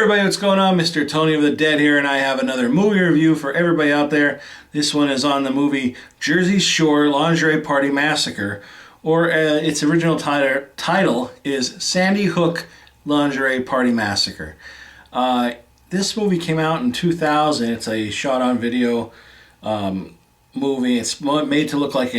everybody, what's going on? Mr. Tony of the Dead here, and I have another movie review for everybody out there. This one is on the movie Jersey Shore Lingerie Party Massacre, or its original title is Sandy Hook Lingerie Party Massacre. This movie came out in 2000. It's a shot-on-video movie. It's made to look like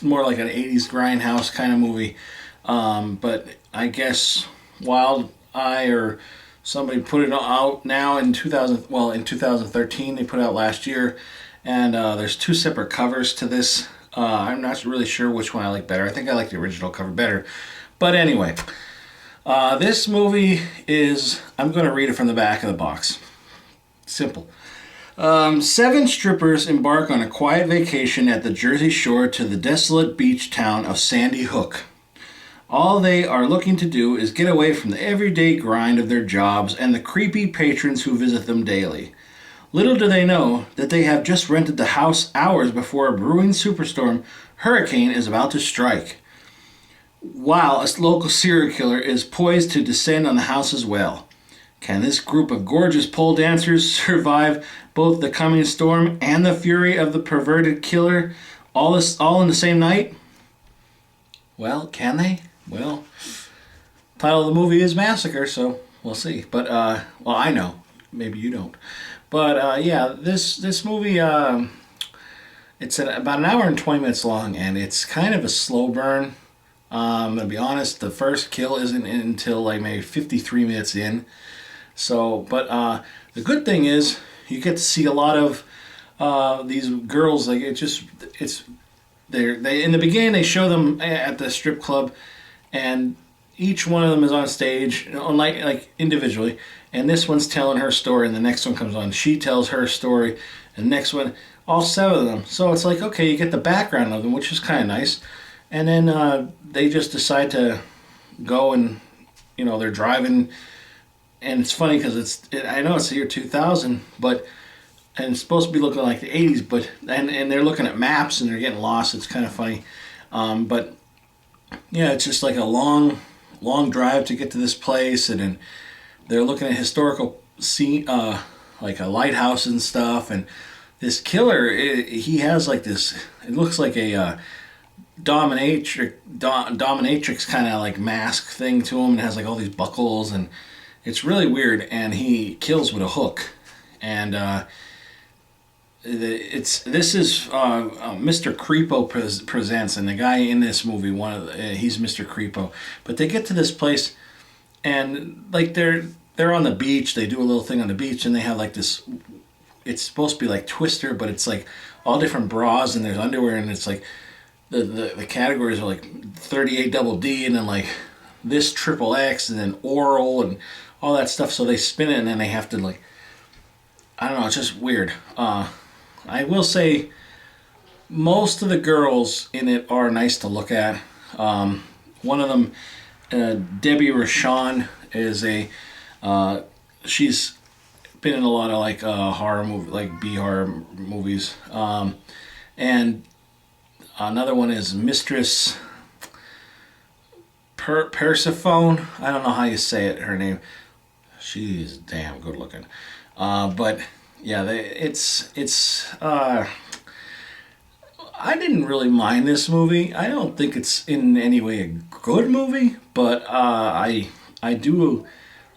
more like an 80s grindhouse kind of movie. But I guess Wild Eye or somebody put it out now in 2013. They put it out last year, and there's two separate covers to this. I'm not really sure which one I like better. I think I like the original cover better. But anyway, this movie is, I'm going to read it from the back of the box. Simple. 7 strippers embark on a quiet vacation at the Jersey Shore to the desolate beach town of Sandy Hook. All they are looking to do is get away from the everyday grind of their jobs and the creepy patrons who visit them daily. Little do they know that they have just rented the house hours before a brewing superstorm hurricane is about to strike, while a local serial killer is poised to descend on the house as well. Can this group of gorgeous pole dancers survive both the coming storm and the fury of the perverted killer all in the same night? Well, can they? Well, title of the movie is Massacre, so we'll see. But, well, I know. Maybe you don't. But, yeah, this movie, it's about an hour and 20 minutes long, and it's kind of a slow burn. I'm going to be honest, the first kill isn't until, like, maybe 53 minutes in. So, but, the good thing is, you get to see a lot of these girls, like, they in the beginning, they show them at the strip club, and each one of them is on stage, like individually, and this one's telling her story, and the next one comes on, she tells her story, and the next one, all 7 of them. So it's like, okay, you get the background of them, which is kind of nice, and then they just decide to go and, they're driving, and it's funny because I know it's the year 2000, but, and it's supposed to be looking like the 80s, but, and they're looking at maps, and they're getting lost. It's kind of funny, but yeah, it's just like a long drive to get to this place, and then they're looking at historical scene, like a lighthouse and stuff. And this killer, he has like this. It looks like a dominatrix kind of like mask thing to him. It has like all these buckles, and it's really weird. And he kills with a hook, and this is Mr. Creepo presents, and the guy in this movie, he's Mr. Creepo. But they get to this place, and like they're on the beach. They do a little thing on the beach, and they have like this. It's supposed to be like Twister, but it's like all different bras, and there's underwear, and it's like the categories are like 38 double D, and then like this triple X, and then oral, and all that stuff. So they spin it, and then they have to like, I don't know. It's just weird. I will say most of the girls in it are nice to look at. One of them, Debbie Rochon, is she's been in a lot of like horror movie, like B-horror movies. And another one is Mistress Persephone. I don't know how you say it, her name. She's damn good looking. But yeah, I didn't really mind this movie. I don't think it's in any way a good movie, but I do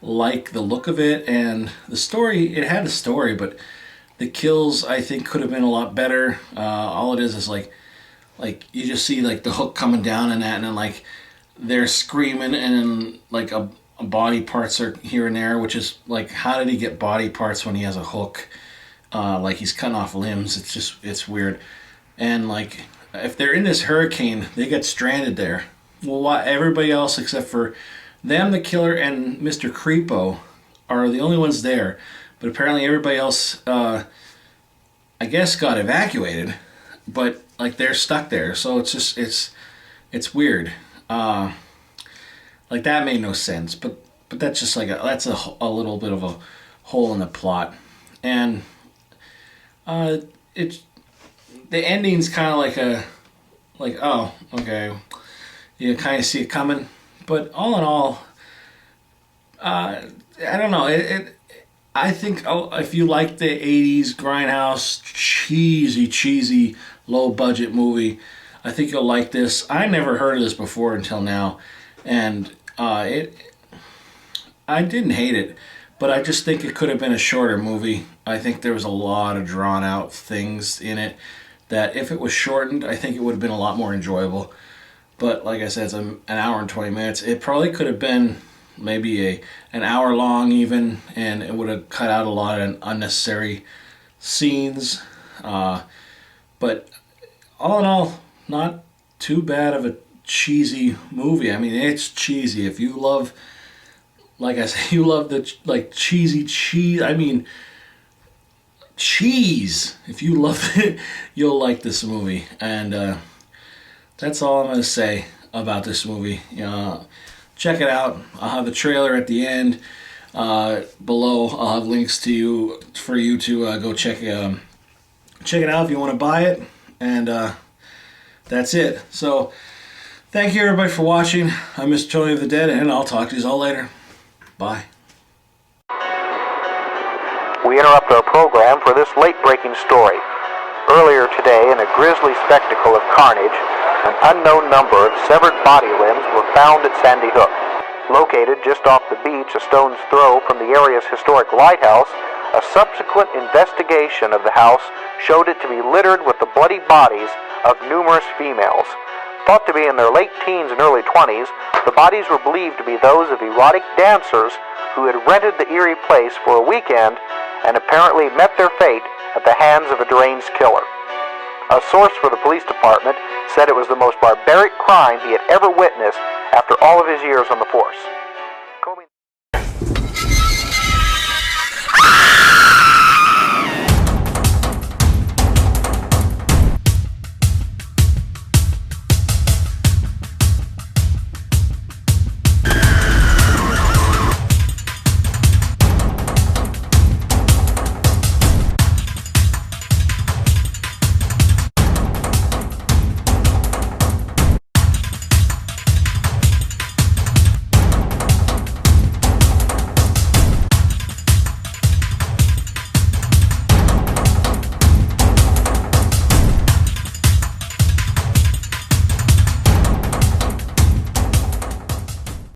like the look of it, and the story. It had a story, but the kills I think could have been a lot better. All it is like you just see like the hook coming down and that, and then like they're screaming, and then like a body parts are here and there, which is like, how did he get body parts when he has a hook? Like he's cutting off limbs. It's weird. And like, if they're in this hurricane, they get stranded there. Well, everybody else except for them, the killer, and Mr. Creepo are the only ones there. But apparently everybody else, I guess, got evacuated. But like they're stuck there. So it's weird. Like that made no sense, but that's just like that's a little bit of a hole in the plot, and the ending's kind of like oh, okay, you kind of see it coming, but all in all, I don't know, I think if you like the 80s grindhouse, cheesy, low budget movie, I think you'll like this. I never heard of this before until now, and I didn't hate it, but I just think it could have been a shorter movie. I think there was a lot of drawn out things in it that if it was shortened, I think it would have been a lot more enjoyable. But like I said, it's an hour and 20 minutes. It probably could have been maybe an hour long even, and it would have cut out a lot of unnecessary scenes. But all in all, not too bad of a cheesy movie. I mean, it's cheesy. If you love, like I say, you love the cheesy cheese. I mean, cheese. If you love it, you'll like this movie. And that's all I'm going to say about this movie. Check it out. I'll have the trailer at the end. Below, I'll have links for you to go check it out if you want to buy it. And that's it. So, thank you everybody for watching. I'm Mr. Tony of the Dead, and I'll talk to you all later. Bye. We interrupt our program for this late-breaking story. Earlier today, in a grisly spectacle of carnage, an unknown number of severed body limbs were found at Sandy Hook. Located just off the beach, a stone's throw from the area's historic lighthouse, a subsequent investigation of the house showed it to be littered with the bloody bodies of numerous females. Thought to be in their late teens and early 20s, the bodies were believed to be those of erotic dancers who had rented the eerie place for a weekend and apparently met their fate at the hands of a deranged killer. A source for the police department said it was the most barbaric crime he had ever witnessed after all of his years on the force.